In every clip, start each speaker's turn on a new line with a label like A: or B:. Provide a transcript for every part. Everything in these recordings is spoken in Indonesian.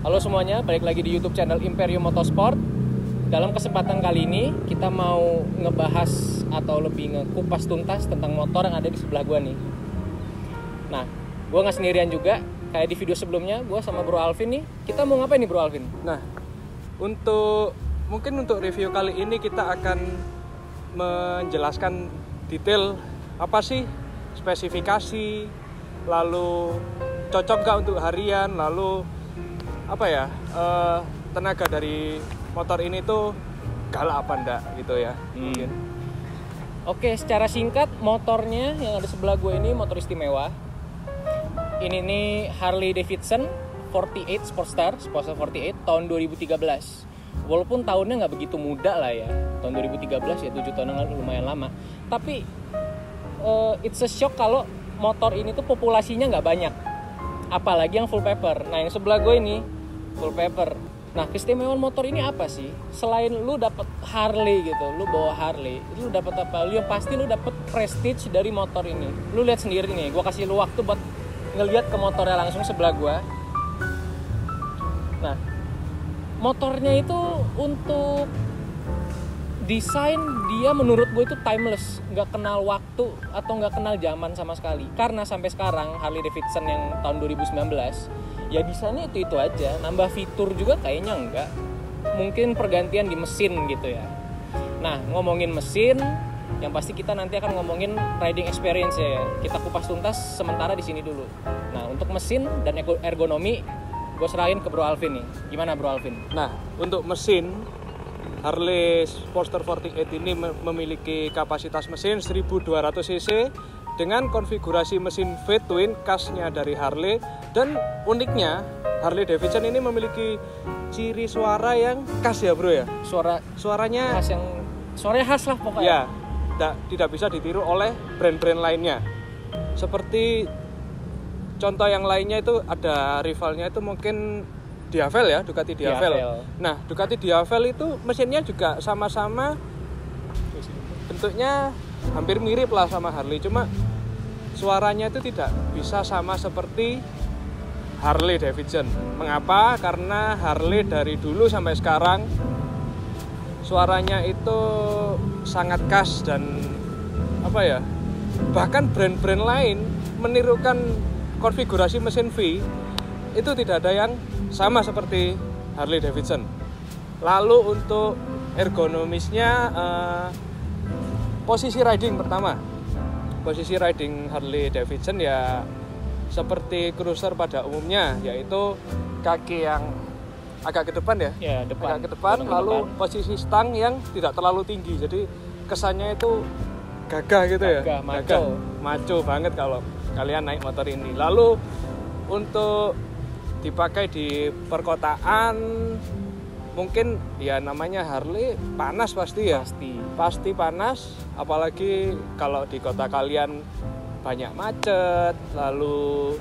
A: Halo semuanya, balik lagi di YouTube channel Imperium Motorsport. Dalam kesempatan kali ini kita mau ngebahas atau lebih ngekupas tuntas tentang motor yang ada di sebelah gue nih. Nah, gue nggak sendirian juga. Kayak di video sebelumnya, gue sama Bro Alvin nih. Kita mau ngapain nih Bro Alvin?
B: Nah, mungkin untuk review kali ini kita akan menjelaskan detail apa sih spesifikasi, lalu cocok gak untuk harian, lalu tenaga dari motor ini tuh galak apa enggak gitu ya. Mungkin.
A: Oke, secara singkat motornya yang ada sebelah gue ini motor istimewa. Ini nih Harley Davidson 48 Sportster 48 tahun 2013. Walaupun tahunnya nggak begitu muda lah ya, tahun 2013 ya 7 tahun yang lalu, lumayan lama. Tapi it's a shock kalau motor ini tuh populasinya nggak banyak, apalagi yang full paper. Nah yang sebelah gue ini full paper. Nah keistimewaan motor ini apa sih? Selain lu dapet Harley gitu, lu bawa Harley, lu dapet apa? Lu yang pasti lu dapet prestige dari motor ini. Lu lihat sendiri nih, gue kasih lu waktu buat ngelihat ke motornya langsung sebelah gue. Nah motornya itu untuk desain dia menurut gue itu timeless, nggak kenal waktu atau nggak kenal zaman sama sekali. Karena sampai sekarang Harley Davidson yang tahun 2019 ya desainnya itu aja, nambah fitur juga kayaknya enggak. Mungkin pergantian di mesin gitu ya. Nah ngomongin mesin, yang pasti kita nanti akan ngomongin riding experience ya. Kita kupas tuntas sementara di sini dulu. Nah untuk mesin dan ergonomi gue serahin ke Bro Alvin nih. Gimana Bro Alvin?
B: Nah, untuk mesin Harley Sportster 48 ini memiliki kapasitas mesin 1200 cc dengan konfigurasi mesin V-twin khasnya dari Harley, dan uniknya Harley Davidson ini memiliki ciri suara yang khas ya bro ya. Suaranya
A: khas, suaranya khas lah pokoknya.
B: Ya, tidak bisa ditiru oleh brand-brand lainnya. Seperti contoh yang lainnya itu ada rivalnya itu mungkin Diavel ya, Ducati Diavel. Nah, Ducati Diavel itu mesinnya juga sama-sama bentuknya hampir mirip lah sama Harley, cuma suaranya itu tidak bisa sama seperti Harley Davidson. Mengapa? Karena Harley dari dulu sampai sekarang suaranya itu sangat khas dan bahkan brand-brand lain menirukan konfigurasi mesin V itu tidak ada yang sama seperti Harley Davidson. Lalu untuk ergonomisnya, posisi riding pertama. Posisi riding Harley Davidson ya seperti cruiser pada umumnya, yaitu kaki yang agak ke depan ya.
A: Ya, depan.
B: Agak ke depan, lalu posisi stang yang tidak terlalu tinggi. Jadi kesannya itu gagah gitu ya. Maco banget kalau kalian naik motor ini. Lalu untuk dipakai di perkotaan mungkin ya namanya Harley panas pasti ya. Pasti panas, apalagi kalau di kota kalian banyak macet, lalu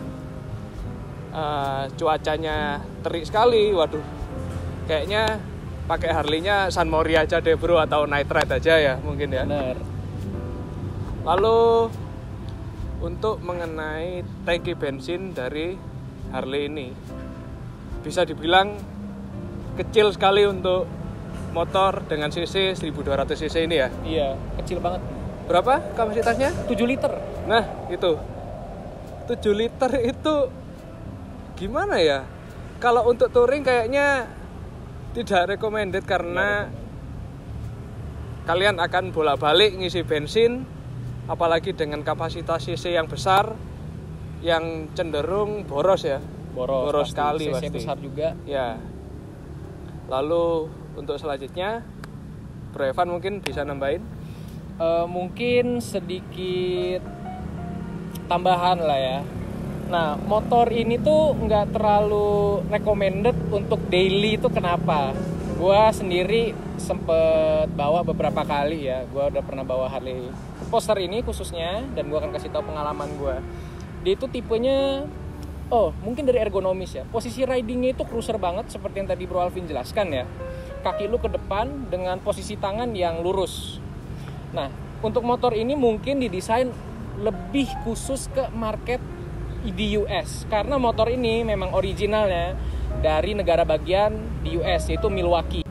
B: cuacanya terik sekali. Waduh, kayaknya pakai Harley-nya San Mori aja deh bro, atau Night Ride aja ya mungkin ya.
A: Bener.
B: Lalu untuk mengenai tangki bensin dari Harley ini bisa dibilang kecil sekali untuk motor dengan cc 1200 cc ini ya.
A: Iya, kecil banget.
B: Berapa kapasitasnya?
A: 7 liter.
B: Nah, itu 7 liter itu gimana ya? Kalau untuk touring kayaknya tidak recommended karena kalian akan bolak-balik ngisi bensin, apalagi dengan kapasitas cc yang besar yang cenderung boros ya. Boros sekali pasti.
A: Besar juga.
B: Ya. Lalu untuk selanjutnya Bro Evan mungkin bisa nambahin?
A: Mungkin sedikit tambahan lah ya. Nah, motor ini tuh nggak terlalu recommended untuk daily itu kenapa? Gua sendiri sempet bawa beberapa kali ya. Gua udah pernah bawa Harley Sportster ini khususnya, dan gua akan kasih tahu pengalaman gua. Dia itu tipenya, mungkin dari ergonomis ya. Posisi ridingnya itu cruiser banget seperti yang tadi Bro Alvin jelaskan ya. Kaki lu ke depan dengan posisi tangan yang lurus. Nah, untuk motor ini mungkin didesain lebih khusus ke market di US, karena motor ini memang originalnya dari negara bagian di US, yaitu Milwaukee.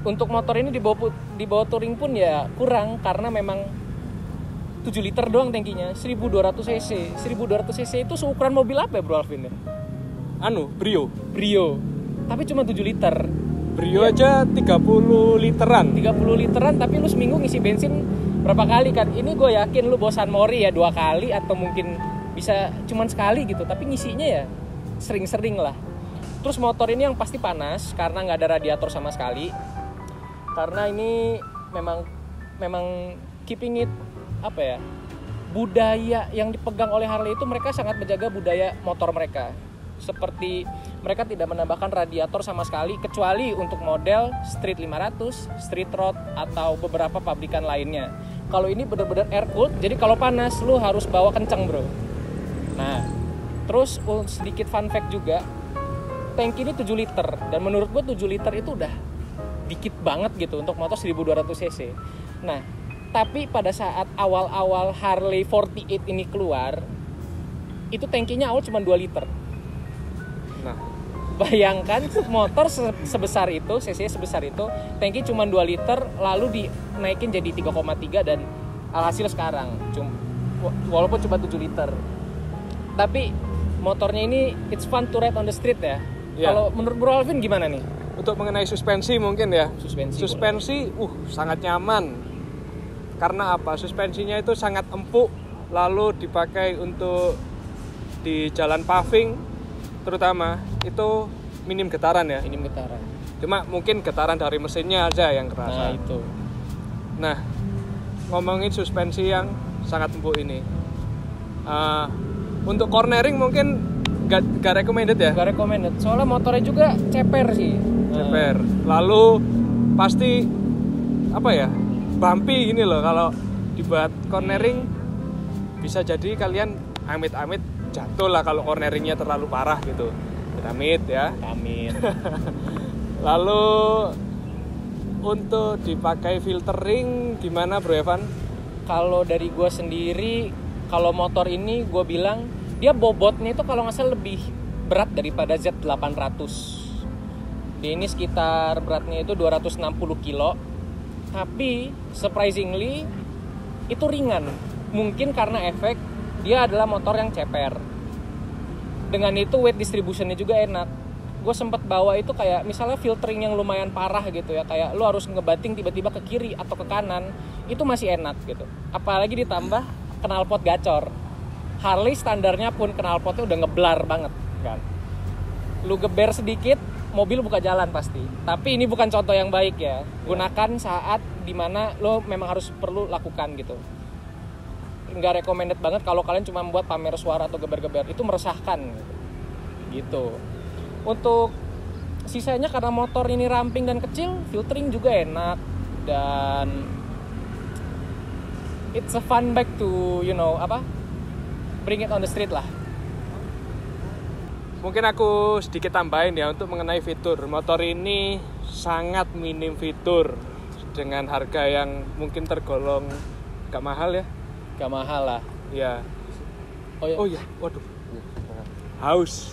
A: Untuk motor ini dibawa touring pun ya kurang, karena memang 7 liter doang tangkinya, 1200 cc. 1200 cc itu seukuran mobil apa ya Bro Alvin ya?
B: Brio.
A: Tapi cuma 7 liter.
B: Brio aja 30 literan.
A: 30 literan, tapi lu seminggu ngisi bensin berapa kali kan? Ini gue yakin lu bawa San Mori ya 2 kali, atau mungkin bisa cuman sekali gitu, tapi ngisinya ya sering-sering lah. Terus motor ini yang pasti panas karena nggak ada radiator sama sekali. Karena ini memang keeping it apa ya, budaya yang dipegang oleh Harley itu, mereka sangat menjaga budaya motor mereka. Seperti mereka tidak menambahkan radiator sama sekali, kecuali untuk model Street 500, Street Road, atau beberapa pabrikan lainnya. Kalau ini benar-benar air cooled, jadi kalau panas lu harus bawa kenceng bro. Nah, terus sedikit fun fact juga, tank ini 7 liter, dan menurut gue 7 liter itu udah dikit banget gitu untuk motor 1200 cc. Nah, tapi pada saat awal-awal Harley 48 ini keluar, itu tankinya awal cuma 2 liter.
B: Nah,
A: bayangkan motor sebesar itu, cc sebesar itu, tanki cuma 2 liter, lalu dinaikin jadi 3,3, dan alhasil sekarang walaupun cuma 7 liter. Tapi motornya ini it's fun to ride on the street ya. Kalau menurut Bro Alvin gimana nih?
B: Untuk mengenai suspensi mungkin ya. Suspensi sangat nyaman. Karena apa? Suspensinya itu sangat empuk, lalu dipakai untuk di jalan paving terutama itu minim getaran ya.
A: Minim getaran.
B: Cuma mungkin getaran dari mesinnya aja yang kerasa.
A: Nah, itu.
B: Nah, ngomongin suspensi yang sangat empuk ini. Untuk cornering mungkin gak recommended ya?
A: Gak recommended, soalnya motornya juga ceper sih.
B: Ceper. Lalu pasti apa ya? Bumpy gini loh, kalau dibuat cornering bisa jadi kalian amit-amit jatuh lah kalau corneringnya terlalu parah gitu. Amit ya.
A: Amin.
B: Lalu untuk dipakai filtering gimana Bro Evan?
A: Kalau dari gue sendiri, kalau motor ini gue bilang dia bobotnya itu kalau nggak salah lebih berat daripada Z800. Dia ini sekitar beratnya itu 260 kilo. Tapi surprisingly itu ringan. Mungkin karena efek dia adalah motor yang ceper. Dengan itu weight distributionnya juga enak. Gue sempat bawa itu kayak misalnya filtering yang lumayan parah gitu ya, kayak lu harus ngebanting tiba-tiba ke kiri atau ke kanan, itu masih enak gitu. Apalagi ditambah knalpot gacor. Harley standarnya pun knalpotnya udah ngeblar banget kan. Lu geber sedikit, mobil buka jalan pasti. Tapi ini bukan contoh yang baik ya. Gunakan saat dimana lo memang harus perlu lakukan gitu. Nggak recommended banget kalau kalian cuma buat pamer suara atau geber-geber, itu meresahkan gitu. Untuk sisanya karena motor ini ramping dan kecil, filtering juga enak, dan it's a fun bike to bring it on the street lah.
B: Mungkin aku sedikit tambahin ya untuk mengenai fitur. Motor ini sangat minim fitur dengan harga yang mungkin tergolong gak mahal ya.
A: Gak mahal lah.
B: Ya. Oh ya, waduh. Haus.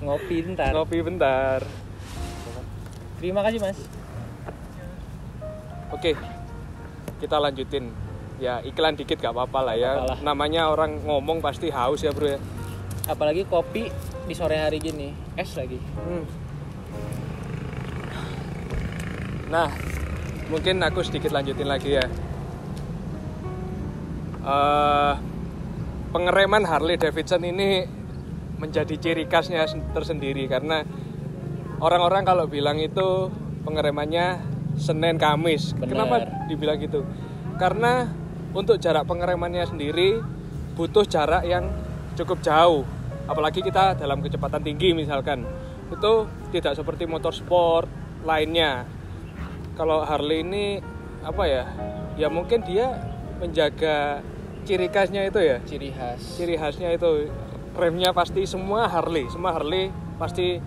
A: Ngopi
B: bentar.
A: Terima kasih Mas.
B: Oke, kita lanjutin. Ya iklan dikit gak apa-apa lah ya.
A: Apalah.
B: Namanya orang ngomong pasti haus ya bro ya.
A: Apalagi kopi di sore hari gini, es lagi.
B: Nah, mungkin aku sedikit lanjutin lagi ya. Pengereman Harley Davidson ini menjadi ciri khasnya tersendiri, karena orang-orang kalau bilang itu pengeremannya Senin Kamis.
A: Bener.
B: Kenapa dibilang gitu? Karena untuk jarak pengeremannya sendiri butuh jarak yang cukup jauh, apalagi kita dalam kecepatan tinggi misalkan. Itu tidak seperti motor sport lainnya. Kalau Harley ini apa ya? Ya mungkin dia menjaga ciri khasnya itu ya. Ciri khasnya itu remnya pasti semua Harley pasti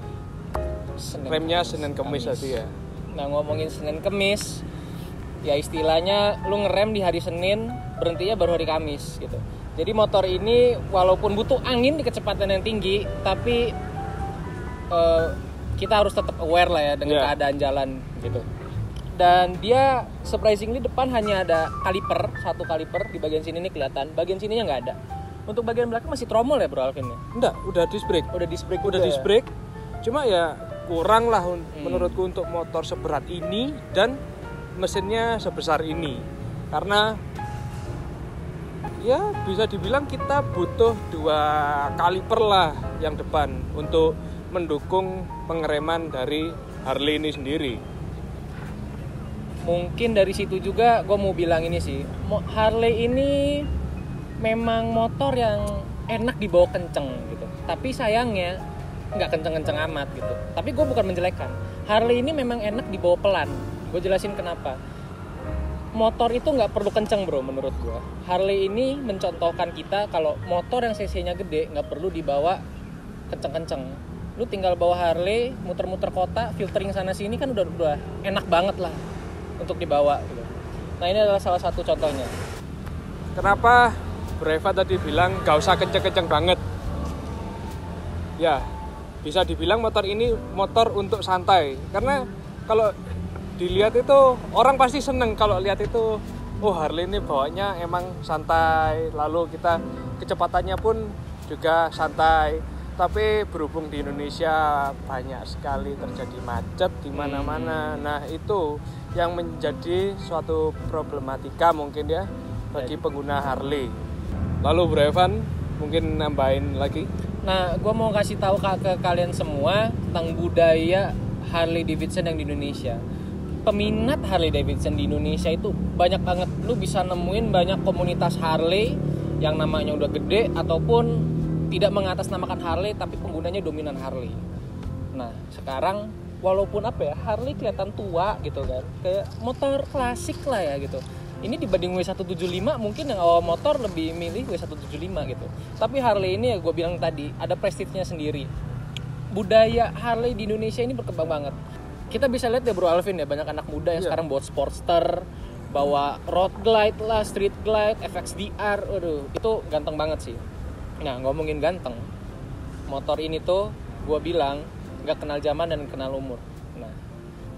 B: remnya Senin Kamis tadi ya.
A: Nah, ngomongin Senin Kamis, ya istilahnya lu ngerem di hari Senin, berhentinya baru hari Kamis gitu. Jadi motor ini walaupun butuh angin di kecepatan yang tinggi, tapi kita harus tetap aware lah ya dengan keadaan jalan gitu. Dan dia surprisingly depan hanya ada satu kaliper di bagian sini nih kelihatan, bagian sininya nggak ada. Untuk bagian belakang masih tromol ya bro Alvin ya?
B: Enggak, udah disc brake.
A: Udah disc brake.
B: Udah disc brake. Cuma ya kurang lah menurutku untuk motor seberat ini dan mesinnya sebesar ini. Karena ya bisa dibilang kita butuh 2 kaliper lah yang depan untuk mendukung pengereman dari Harley ini sendiri.
A: Mungkin dari situ juga gue mau bilang ini sih, Harley ini memang motor yang enak dibawa kenceng gitu. Tapi sayangnya nggak kenceng-kenceng amat gitu. Tapi gue bukan menjelekkan. Harley ini memang enak dibawa pelan. Gue jelasin kenapa. Motor itu nggak perlu kenceng bro menurut gue. Harley ini mencontohkan kita kalau motor yang cc-nya gede nggak perlu dibawa kenceng-kenceng. Lu tinggal bawa Harley, muter-muter kota, filtering sana sini kan udah enak banget lah untuk dibawa gitu. Nah ini adalah salah satu contohnya.
B: Kenapa Breva tadi bilang gak usah kenceng-kenceng banget? Ya bisa dibilang motor ini motor untuk santai. Karena kalau dilihat itu orang pasti seneng kalau lihat itu, oh Harley ini bawanya emang santai, lalu kita kecepatannya pun juga santai. Tapi berhubung di Indonesia banyak sekali terjadi macet di mana-mana. Nah, itu yang menjadi suatu problematika mungkin ya bagi pengguna Harley. Lalu Bro Evan mungkin nambahin lagi.
A: Nah, gue mau kasih tahu ke kalian semua tentang budaya Harley Davidson yang di Indonesia. Peminat Harley Davidson di Indonesia itu banyak banget. Lu bisa nemuin banyak komunitas Harley yang namanya udah gede ataupun tidak mengatasnamakan Harley tapi penggunanya dominan Harley. Nah sekarang walaupun Harley kelihatan tua gitu kan, kayak motor klasik lah ya gitu. Ini dibanding W175 mungkin yang awal motor lebih milih W175 gitu. Tapi Harley ini ya gue bilang tadi ada prestisnya sendiri. Budaya Harley di Indonesia ini berkembang banget. Kita bisa lihat ya Bro Alvin ya, banyak anak muda yang sekarang bawa Sportster, bawa Road Glide lah, Street Glide, FXDR, waduh itu ganteng banget sih. Nah ngomongin ganteng, motor ini tuh gue bilang gak kenal zaman dan kenal umur. Nah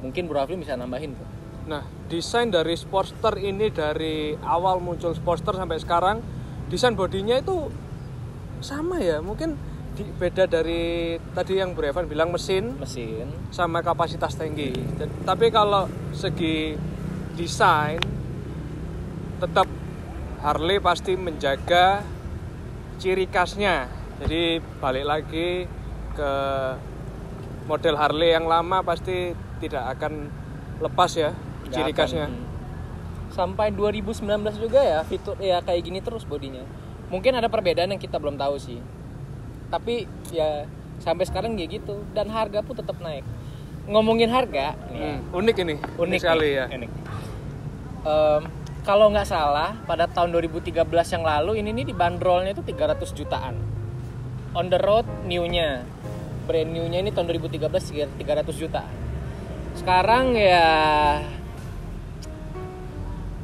A: mungkin Bro Afri bisa nambahin tuh.
B: Nah desain dari Sportster ini dari awal muncul Sportster sampai sekarang, desain bodinya itu sama ya. Mungkin beda dari tadi yang Bro Evan bilang mesin sama kapasitas tangki. Tapi kalau segi desain tetap Harley pasti menjaga ciri khasnya. Jadi balik lagi ke model Harley yang lama pasti tidak akan lepas ya ciri khasnya.
A: Sampai 2019 juga ya fitur ya kayak gini terus bodinya. Mungkin ada perbedaan yang kita belum tahu sih. Tapi ya sampai sekarang kayak gitu dan harga pun tetap naik. Ngomongin harga nih,
B: unik ini. Unik sekali ya.
A: Unik. Kalau nggak salah pada tahun 2013 yang lalu ini dibanderolnya itu 300 jutaan. On the road new-nya, brand new-nya ini tahun 2013 300 jutaan. Sekarang ya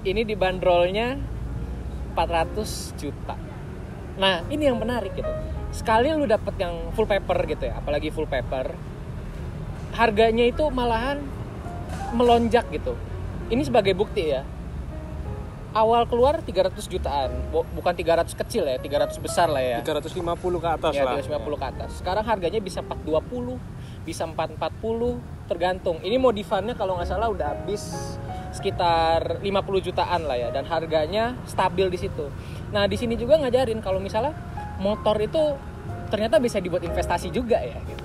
A: ini dibanderolnya 400 juta. Nah ini yang menarik gitu. Sekali lu dapet yang full paper gitu ya, apalagi full paper, harganya itu malahan melonjak gitu. Ini sebagai bukti ya. Awal keluar 300 jutaan, bukan 300 kecil ya, 300 besar lah ya.
B: 350 ke atas
A: ya,
B: lah.
A: 350 ke atas. Sekarang harganya bisa 420, bisa 440, tergantung. Ini modifannya kalau nggak salah udah habis sekitar 50 jutaan lah ya, dan harganya stabil di situ. Nah di sini juga ngajarin kalau misalnya motor itu ternyata bisa dibuat investasi juga ya. Gitu.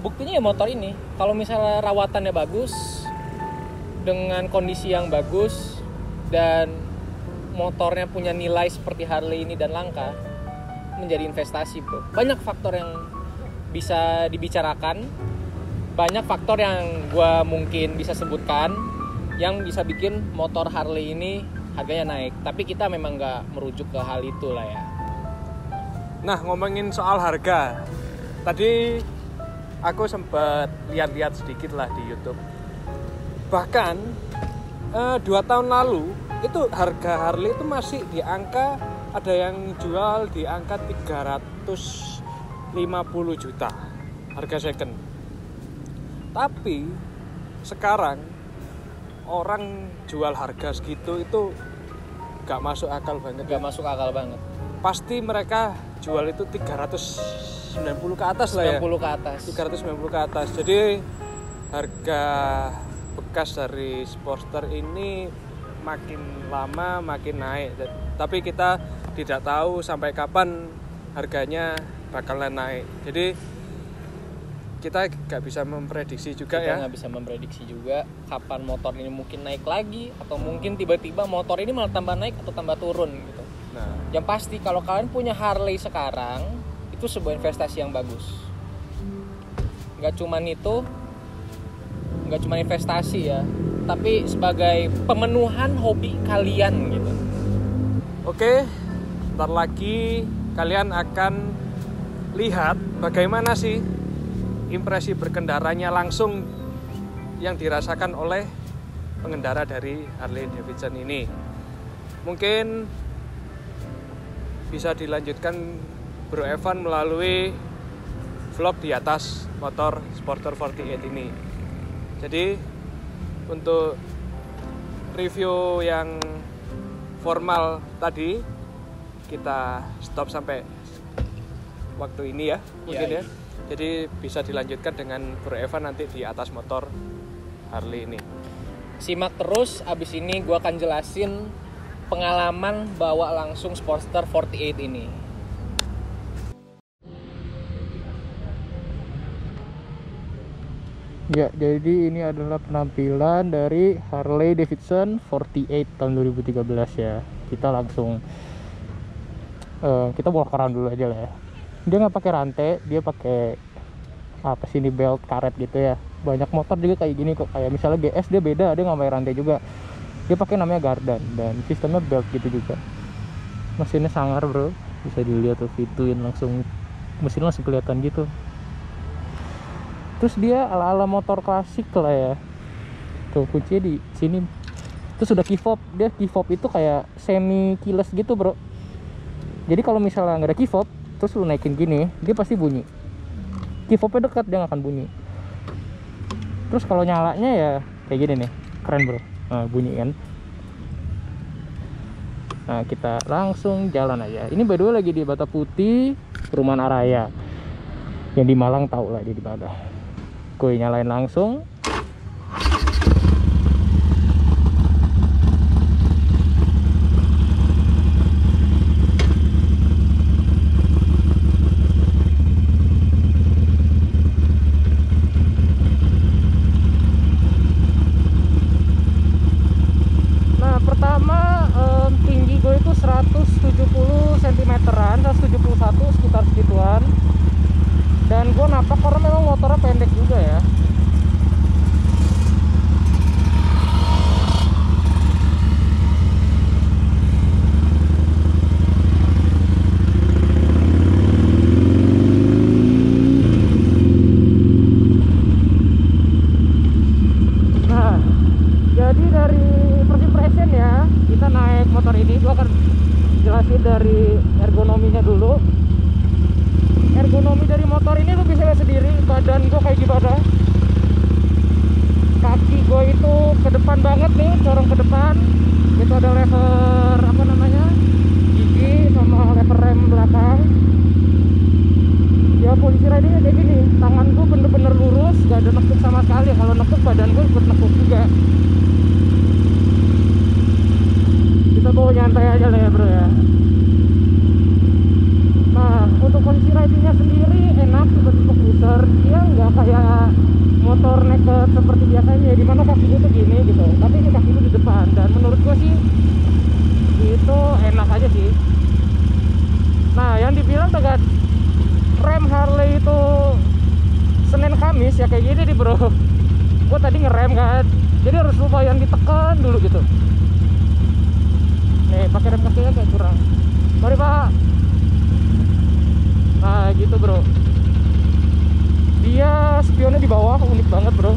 A: Buktinya ya motor ini, kalau misalnya rawatannya bagus, dengan kondisi yang bagus, dan motornya punya nilai seperti Harley ini dan langka, menjadi investasi bro. Banyak faktor yang bisa dibicarakan, banyak faktor yang gue mungkin bisa sebutkan yang bisa bikin motor Harley ini harganya naik. Tapi kita memang gak merujuk ke hal itu lah ya.
B: Nah ngomongin soal harga, tadi aku sempat lihat-lihat sedikit lah di YouTube. Bahkan 2 tahun lalu itu harga Harley itu masih di angka, ada yang jual di angka 350 juta. harga second. Tapi sekarang orang jual harga segitu itu gak masuk akal banget.
A: Gak masuk akal banget.
B: Pasti mereka jual itu 390 ke atas lah ya.
A: 90 ke atas.
B: 390 ke atas. Jadi harga bekas dari Sportster ini makin lama makin naik. Tapi kita tidak tahu sampai kapan harganya bakalan naik. Jadi kita nggak bisa memprediksi juga
A: kita
B: ya.
A: Nggak bisa memprediksi juga kapan motor ini mungkin naik lagi, atau mungkin tiba-tiba motor ini malah tambah naik atau tambah turun gitu.
B: Nah,
A: yang pasti kalau kalian punya Harley sekarang itu sebuah investasi yang bagus. Nggak cuman investasi ya, tapi sebagai pemenuhan hobi kalian gitu.
B: Oke, ntar lagi kalian akan lihat bagaimana sih impresi berkendaranya langsung yang dirasakan oleh pengendara dari Harley Davidson ini. Mungkin bisa dilanjutkan Bro Evan melalui vlog di atas motor Sportster 48 ini. Jadi untuk review yang formal tadi kita stop sampai waktu ini ya, mungkin ya. Jadi bisa dilanjutkan dengan Bro Evan nanti di atas motor Harley ini.
A: Simak terus, abis ini gue akan jelasin pengalaman bawa langsung Sportster 48 ini. Ya, jadi ini adalah penampilan dari Harley Davidson 48 tahun 2013 ya. Kita langsung kita bongkaran dulu aja lah ya. Dia nggak pakai rantai, dia pakai apa sih ini, belt karet gitu ya. Banyak motor juga kayak gini kok, kayak misalnya GS dia beda, dia nggak pakai rantai juga, dia pakai namanya gardan dan sistemnya belt gitu juga. Mesinnya sangar bro, bisa dilihat tuh, fituin langsung, mesin langsung kelihatan gitu. Terus dia ala-ala motor klasik lah ya, tuh kuncinya di sini. Terus udah key fob, dia key fob itu kayak semi keyless gitu bro. Jadi kalau misalnya nggak ada key fob terus lu naikin gini, dia pasti bunyi. Key fobnya dekat, dia nggak akan bunyi. Terus kalau nyalanya ya kayak gini nih, keren bro. Nah, bunyi kan. Nah, kita langsung jalan aja. Ini by the way lagi di Bata Putih, Perumahan Araya. Yang di Malang tahu lah dia di mana. Gue nyalain langsung. Tinggi gue itu 170 cm-an, 171 sekitar segituan. Dan gue napak karena memang motornya pendek juga ya. Nah, jadi dari first impression ya, kita naik motor ini, gue akan jelasin dari ergonominya dulu. Ergonomi dari motor ini lu bisa lihat sendiri, badan gue kayak gimana. Kaki gue itu ke depan banget nih, corong ke depan. Itu ada lever apa namanya, gigi sama lever rem belakang. Ya posisi ridingnya kayak gini, tangan gue bener-bener lurus, gak ada nekuk sama sekali. Kalau nekuk badan gue ikut nekuk juga. Kita bawa nyantai aja lah ya bro ya. Nah, untuk posisi ridingnya sendiri enak, tipe-tipe cruiser. Dia nggak kayak motor naked seperti biasanya, dimana kaki gue tuh gini gitu, tapi ini kaki gue di depan. Dan menurut gue sih itu enak aja sih. Nah, yang dibilang dengan rem Harley itu Senin Kamis ya kayak gini nih bro. Gue tadi ngerem kan, jadi harus lumayan ditekan dulu gitu. Nih, pakai rem kakinya kayak kurang. Mari pak. Nah gitu bro. Dia spionnya di bawah, unik banget bro.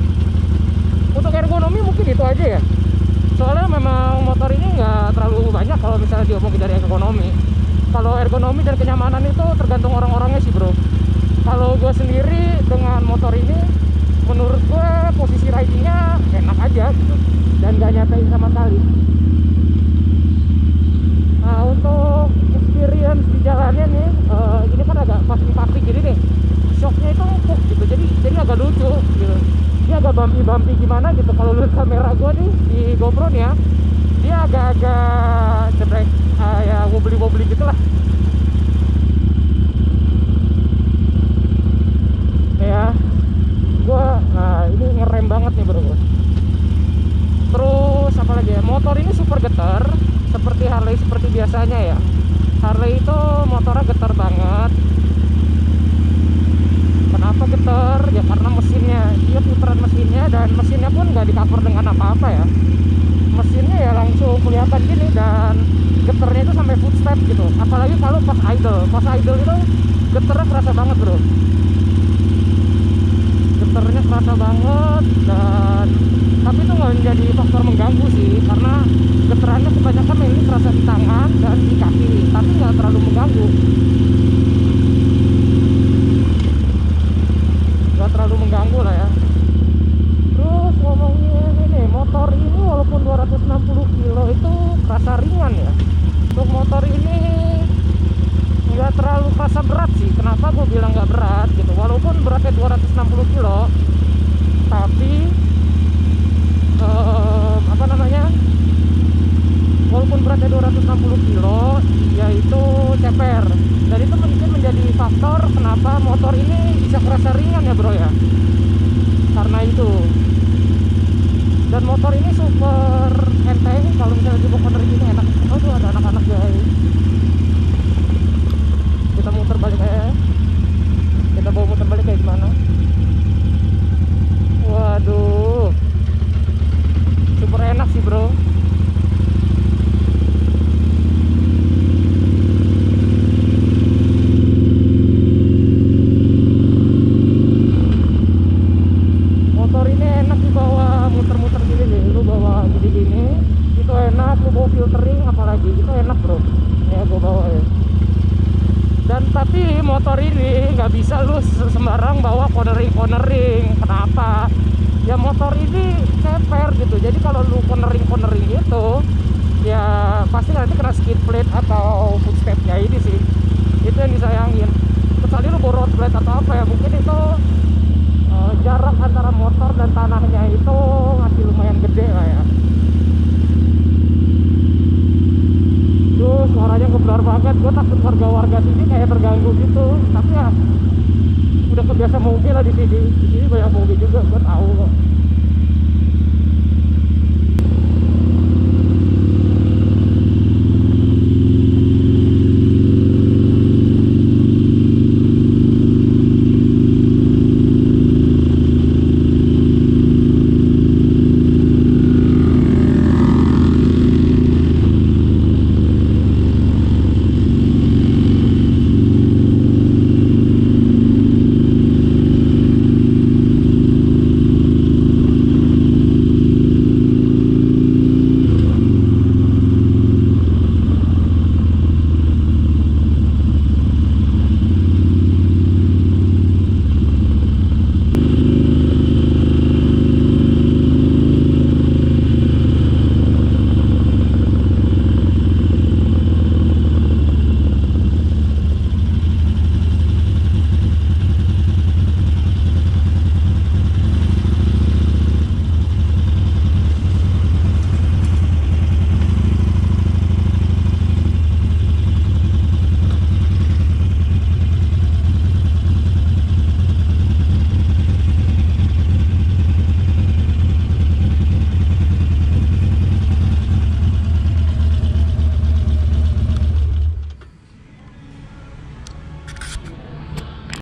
A: Untuk ergonomi mungkin itu aja ya. Soalnya memang motor ini nggak terlalu banyak kalau misalnya diomongin dari ergonomi. Kalau ergonomi dan kenyamanan itu tergantung orang-orangnya sih bro.
C: kalau gue sendiri dengan motor ini, menurut gue posisi ridingnya enak aja gitu, dan gak nyatain sama sekali. Nah, untuk experience di jalannya nih, ini kan agak pasti gini nih, shocknya itu empuk gitu, jadi agak lucu gitu. Dia agak bumpy gimana gitu. Kalau lihat kamera gue nih di GoPro nih ya, dia agak cebrek, ya wobbly gitu lah ya. Nah ini ngerem banget nih bro. Terus apa lagi ya, motor ini super getar seperti Harley, seperti biasanya ya. Harley itu motornya getar banget. Kenapa getar? Ya karena mesinnya, dia putaran mesinnya, dan mesinnya pun nggak di cover dengan apa-apa ya. Mesinnya ya langsung kelihatan gini, dan getarnya itu sampai footstep gitu. Apalagi kalau pas idle itu getarnya kerasa banget bro. Getarnya kerasa banget, dan tapi itu nggak menjadi faktor mengganggu sih, karena getarannya kebanyakan ini kerasa di tangan dan di kaki, tapi nggak terlalu mengganggu. Nggak terlalu mengganggu lah ya. Terus ngomongin ini, motor ini walaupun 260 kilo itu kerasa ringan ya. Untuk motor ini nggak terlalu kerasa berat sih. Kenapa gue bilang nggak berat gitu, walaupun beratnya 260 kilo, tapi apa namanya, walaupun beratnya 260 kilo, yaitu ceper. Dan itu mungkin menjadi faktor kenapa motor ini bisa kerasa ringan ya bro ya, karena itu. Dan motor ini super enteng, kalau misalnya di corner gini enak. Oh tuh ada anak-anak guys. Kita muter balik aja. Kita bawa muter balik kayak gimana. Waduh, super enak sih bro. Motor ini enak dibawa muter-muter gini nih. Lu bawa gini-gini itu enak, lu bawa filtering apalagi itu enak bro. Ya gua bawa ya. Dan tapi motor ini nggak bisa lu sembarang bawa cornering. Kenapa? Ya motor ini ceper gitu. Jadi kalau lu cornering gitu, ya pasti nanti kena skid plate atau footstepnya ini sih. Itu yang disayangin. Kecuali lu bawa road plate atau apa ya, mungkin itu jarak antara motor dan tanahnya itu masih lumayan gede lah ya. Duh, suaranya ngeblar banget. Gue takut warga sini kayak terganggu gitu. Tapi ya udah kebiasa mobil lah di sini. Di sini banyak mobil juga, gue tahu kok.